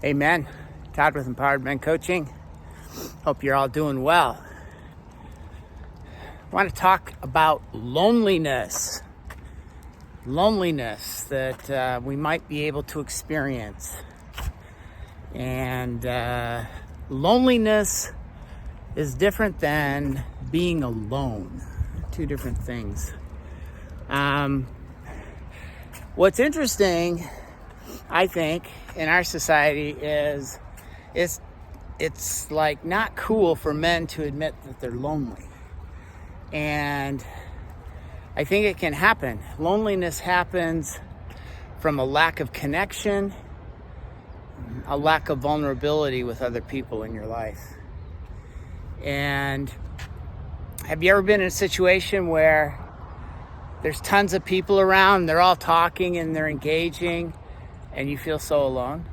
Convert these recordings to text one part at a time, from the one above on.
Amen. Todd with Empowered Men Coaching. Hope you're all doing well. I want to talk about loneliness. Loneliness that we might be able to experience. And loneliness is different than being alone. Two different things. What's interesting, I think, in our society is it's like not cool for men to admit that they're lonely. And I think it can happen. Loneliness happens from a lack of connection, a lack of vulnerability with other people in your life. And have you ever been in a situation where there's tons of people around, they're all talking and they're engaging, and you feel so alone?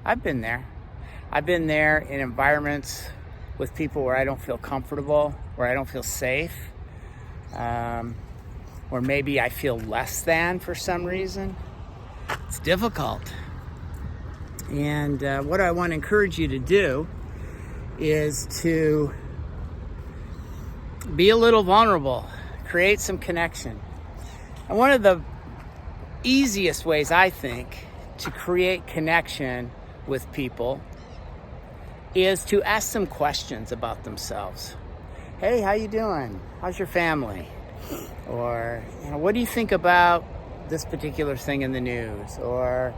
I've been there. I've been there in environments with people where I don't feel comfortable, where I don't feel safe, or maybe I feel less than for some reason. It's difficult. And what I want to encourage you to do is to be a little vulnerable, create some connection. And one of the easiest ways, I think, to create connection with people is to ask them questions about themselves. Hey, how you doing? How's your family? Or, what do you think about this particular thing in the news? Or,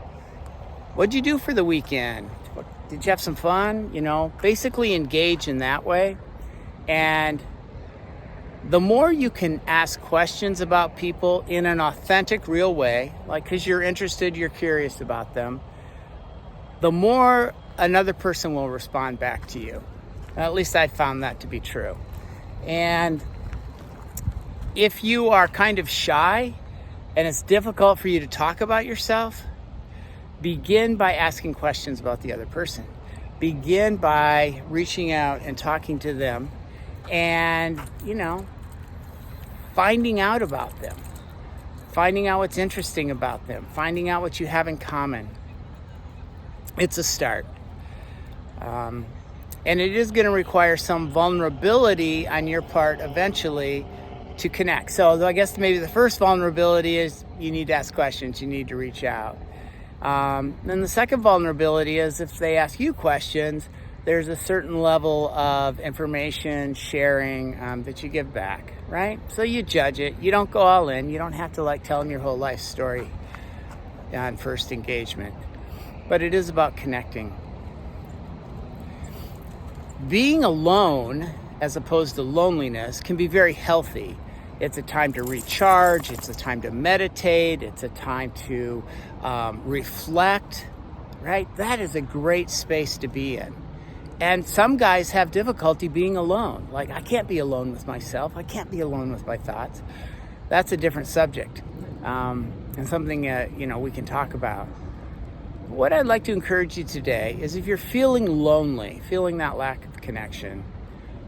what'd you do for the weekend? Did you have some fun? Basically engage in that way. And the more you can ask questions about people in an authentic, real way, like because you're interested, you're curious about them, the more another person will respond back to you. At least I found that to be true. And if you are kind of shy and it's difficult for you to talk about yourself, begin by asking questions about the other person. Begin by reaching out and talking to them and, finding out about them, finding out what's interesting about them, finding out what you have in common. It's a start. And it is going to require some vulnerability on your part eventually to connect. So I guess maybe the first vulnerability is you need to ask questions, you need to reach out. Then the second vulnerability is if they ask you questions, there's a certain level of information sharing that you give back, right? So you judge it. You don't go all in. You don't have to tell them your whole life story on first engagement. But it is about connecting. Being alone, as opposed to loneliness, can be very healthy. It's a time to recharge. It's a time to meditate. It's a time to reflect, right? That is a great space to be in. And some guys have difficulty being alone. I can't be alone with myself. I can't be alone with my thoughts. That's a different subject and something we can talk about. What I'd like to encourage you today is if you're feeling lonely, feeling that lack of connection,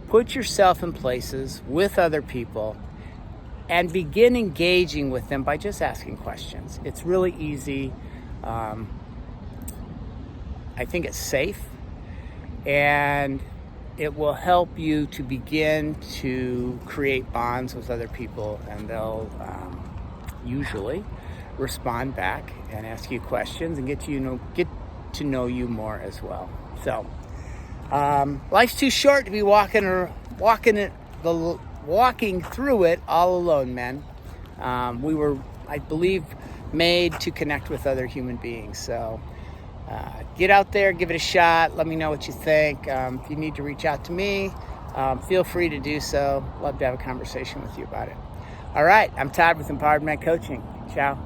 put yourself in places with other people and begin engaging with them by just asking questions. It's really easy. I think it's safe. And it will help you to begin to create bonds with other people, and they'll usually respond back and ask you questions and get to know you more as well. So life's too short to be walking through it all alone, men. We were, I believe, made to connect with other human beings. So get out there, give it a shot. Let me know what you think. If you need to reach out to me, feel free to do so. Love to have a conversation with you about it. All right, I'm Todd with Empowered Men Coaching. Ciao.